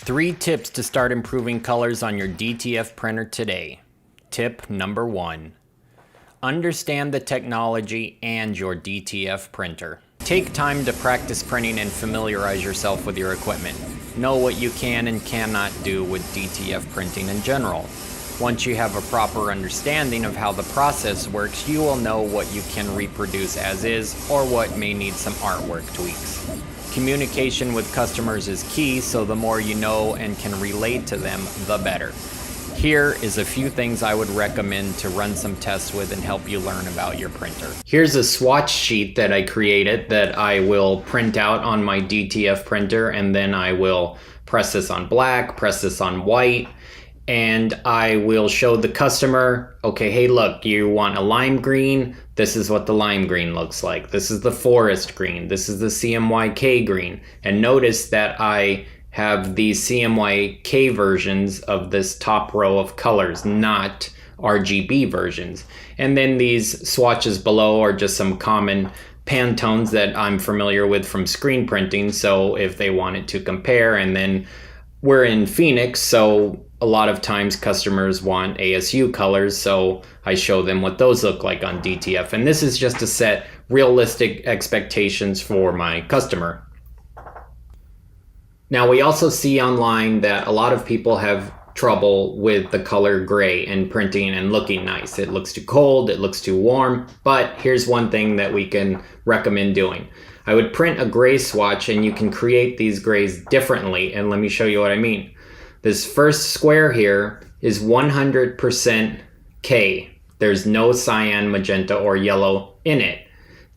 3 tips to start improving colors on your DTF printer today. Tip number 1. Understand the technology and your DTF printer. Take time to practice printing and familiarize yourself with your equipment. Know what you can and cannot do with DTF printing in general. Once you have a proper understanding of how the process works, you will know what you can reproduce as is or what may need some artwork tweaks. Communication with customers is key, so the more you know and can relate to them, the better. Here is a few things I would recommend to run some tests with and help you learn about your printer. Here's a swatch sheet that I created that I will print out on my DTF printer, and then I will press this on black, press this on white, and I will show the customer, okay, hey look, you want a lime green? This is what the lime green looks like. This is the forest green. This is the CMYK green. And notice that I have these CMYK versions of this top row of colors, not RGB versions. And then these swatches below are just some common Pantones that I'm familiar with from screen printing. So if they wanted to compare, and then we're in Phoenix, so a lot of times customers want ASU colors, so I show them what those look like on DTF. And this is just to set realistic expectations for my customer. Now, we also see online that a lot of people have trouble with the color gray and printing and looking nice. It looks too cold, it looks too warm, but here's one thing that we can recommend doing. I would print a gray swatch, and you can create these grays differently, and let me show you what I mean. This first square here is 100% K. There's no cyan, magenta, or yellow in it.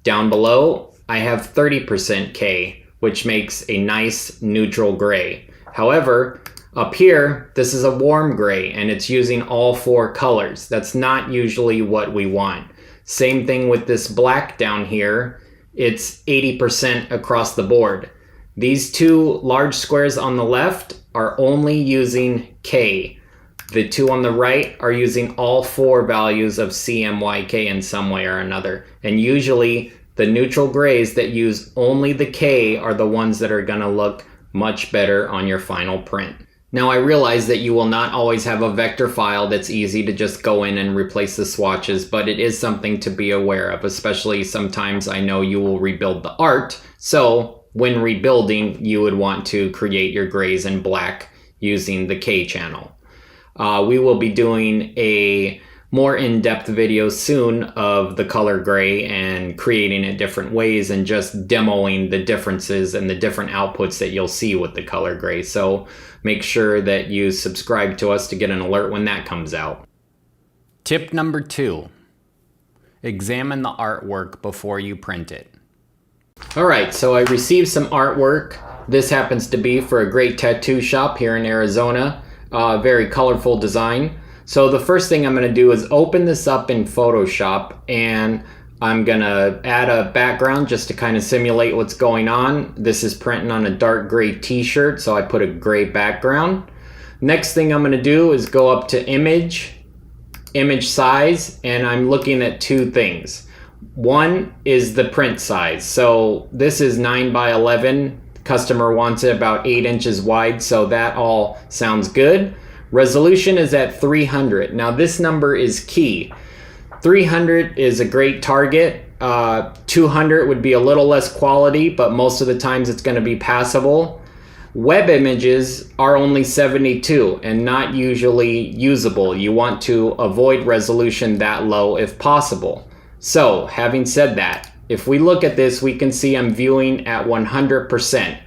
Down below, I have 30% K, which makes a nice neutral gray. However, up here, this is a warm gray, and it's using all 4 colors. That's not usually what we want. Same thing with this black down here. It's 80% across the board. These 2 large squares on the left are only using K. The 2 on the right are using all 4 values of CMYK in some way or another. And usually the neutral grays that use only the K are the ones that are going to look much better on your final print. Now, I realize that you will not always have a vector file that's easy to just go in and replace the swatches, but it is something to be aware of, especially sometimes I know you will rebuild the art. So when rebuilding, you would want to create your grays in black using the K channel. We will be doing a more in-depth video soon of the color gray and creating it different ways and just demoing the differences and the different outputs that you'll see with the color gray. So make sure that you subscribe to us to get an alert when that comes out. Tip number 2. Examine the artwork before you print it. Alright, so I received some artwork. This happens to be for a great tattoo shop here in Arizona. Very colorful design. So the first thing I'm going to do is open this up in Photoshop, and I'm going to add a background just to kind of simulate what's going on. This is printing on a dark gray t-shirt, so I put a gray background. Next thing I'm going to do is go up to image size, and I'm looking at 2 things. One is the print size. So this is 9 by 11. Customer wants it about 8 inches wide, so that all sounds good. Resolution is at 300. Now this number is key. 300 is a great target. 200 would be a little less quality, but most of the times it's going to be passable. Web images are only 72 and not usually usable. You want to avoid resolution that low if possible. So having said that, if we look at this, we can see I'm viewing at 100%.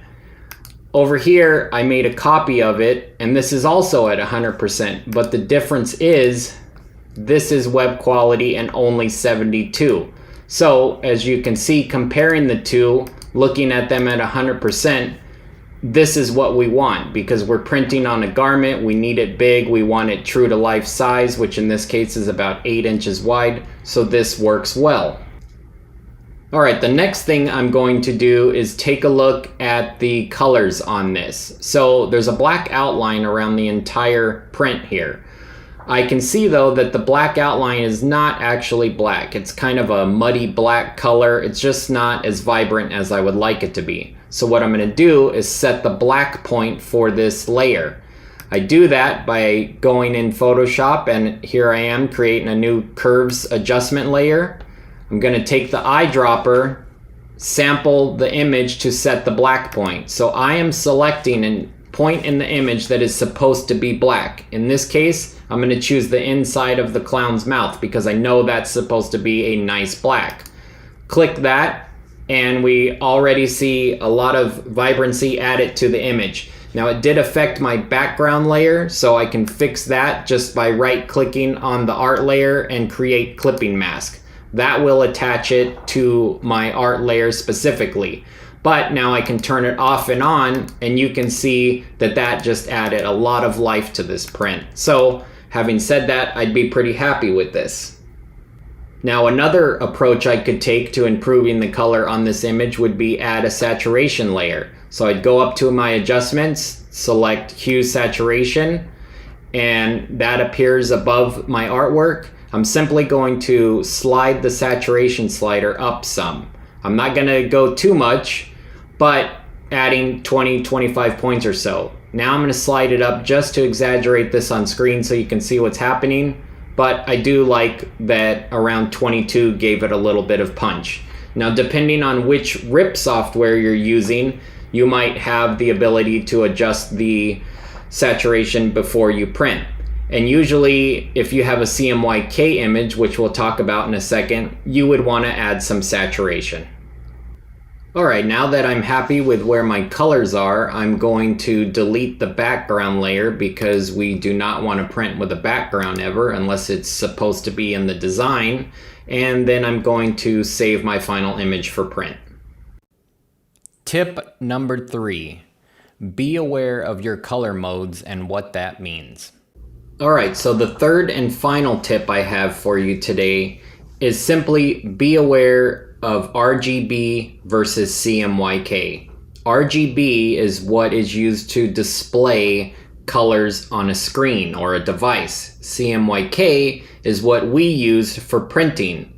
Over here, I made a copy of it, and this is also at 100%, but the difference is this is web quality and only 72. So as you can see, comparing the 2, looking at them at 100%, this is what we want because we're printing on a garment. We need it big. We want it true to life size, which in this case is about 8 inches wide. So this works well. All right, the next thing I'm going to do is take a look at the colors on this. So there's a black outline around the entire print here. I can see though that the black outline is not actually black. It's kind of a muddy black color. It's just not as vibrant as I would like it to be. So what I'm going to do is set the black point for this layer. I do that by going in Photoshop, and here I am creating a new curves adjustment layer. I'm going to take the eyedropper, sample the image to set the black point. So I am selecting a point in the image that is supposed to be black. In this case, I'm going to choose the inside of the clown's mouth because I know that's supposed to be a nice black. Click that, and we already see a lot of vibrancy added to the image. Now it did affect my background layer, so I can fix that just by right-clicking on the art layer and create clipping mask. That will attach it to my art layer specifically. But now I can turn it off and on, and you can see that that just added a lot of life to this print. So having said that, I'd be pretty happy with this. Now another approach I could take to improving the color on this image would be add a saturation layer. So I'd go up to my adjustments, select hue saturation, and that appears above my artwork. I'm simply going to slide the saturation slider up some. I'm not going to go too much, but adding 20-25 points or so. Now I'm going to slide it up just to exaggerate this on screen so you can see what's happening. But I do like that around 22 gave it a little bit of punch. Now depending on which RIP software you're using, you might have the ability to adjust the saturation before you print. And usually if you have a CMYK image, which we'll talk about in a second, you would want to add some saturation. Alright, now that I'm happy with where my colors are, I'm going to delete the background layer because we do not want to print with a background ever unless it's supposed to be in the design. And then I'm going to save my final image for print. Tip number 3, be aware of your color modes and what that means. Alright, so the third and final tip I have for you today is simply be aware of RGB versus CMYK. RGB is what is used to display colors on a screen or a device. CMYK is what we use for printing.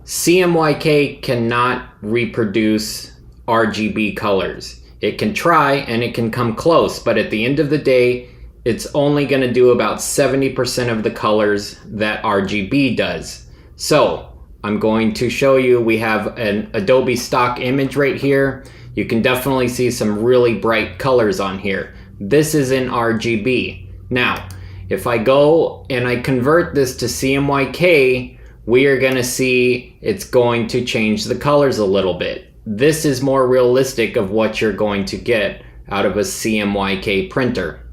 CMYK cannot reproduce RGB colors. It can try and it can come close, but at the end of the day, it's only going to do about 70% of the colors that RGB does. So I'm going to show you, we have an Adobe stock image right here. You can definitely see some really bright colors on here. This is in RGB. Now, if I go and I convert this to CMYK, we are going to see it's going to change the colors a little bit. This is more realistic of what you're going to get out of a CMYK printer.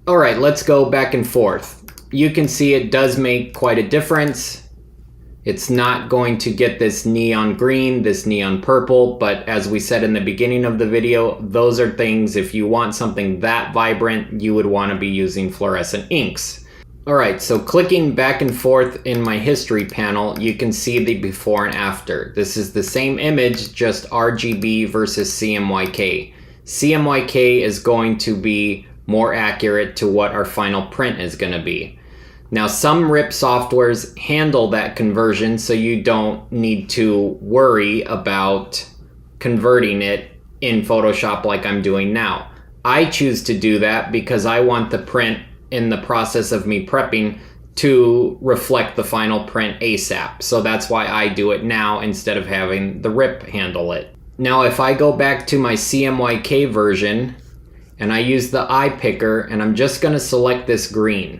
Alright, let's go back and forth. You can see it does make quite a difference. It's not going to get this neon green, this neon purple, but as we said in the beginning of the video, those are things, if you want something that vibrant, you would want to be using fluorescent inks. Alright, so clicking back and forth in my history panel, you can see the before and after. This is the same image, just RGB versus CMYK. CMYK is going to be more accurate to what our final print is going to be. Now some RIP softwares handle that conversion, so you don't need to worry about converting it in Photoshop like I'm doing now. I choose to do that because I want the print in the process of me prepping to reflect the final print ASAP. So that's why I do it now instead of having the RIP handle it. Now if I go back to my CMYK version and I use the eye picker and I'm just going to select this green.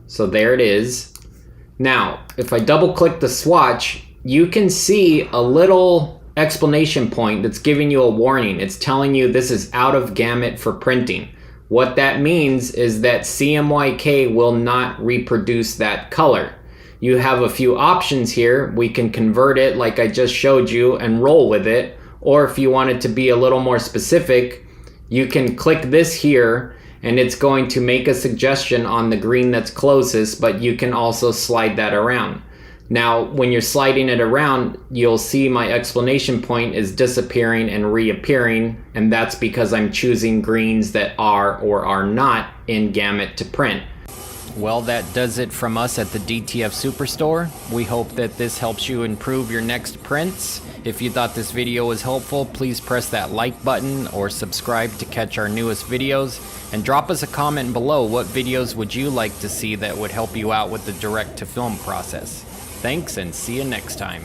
So there it is. Now, if I double click the swatch, you can see a little explanation point that's giving you a warning. It's telling you this is out of gamut for printing. What that means is that CMYK will not reproduce that color. You have a few options here. We can convert it like I just showed you and roll with it. Or if you want it to be a little more specific, you can click this here and it's going to make a suggestion on the green that's closest, but you can also slide that around. Now, when you're sliding it around, you'll see my explanation point is disappearing and reappearing, and that's because I'm choosing greens that are or are not in gamut to print. Well, that does it from us at the DTF Superstore. We hope that this helps you improve your next prints. If you thought this video was helpful, please press that like button or subscribe to catch our newest videos. And drop us a comment below, what videos would you like to see that would help you out with the direct-to-film process. Thanks, and see you next time.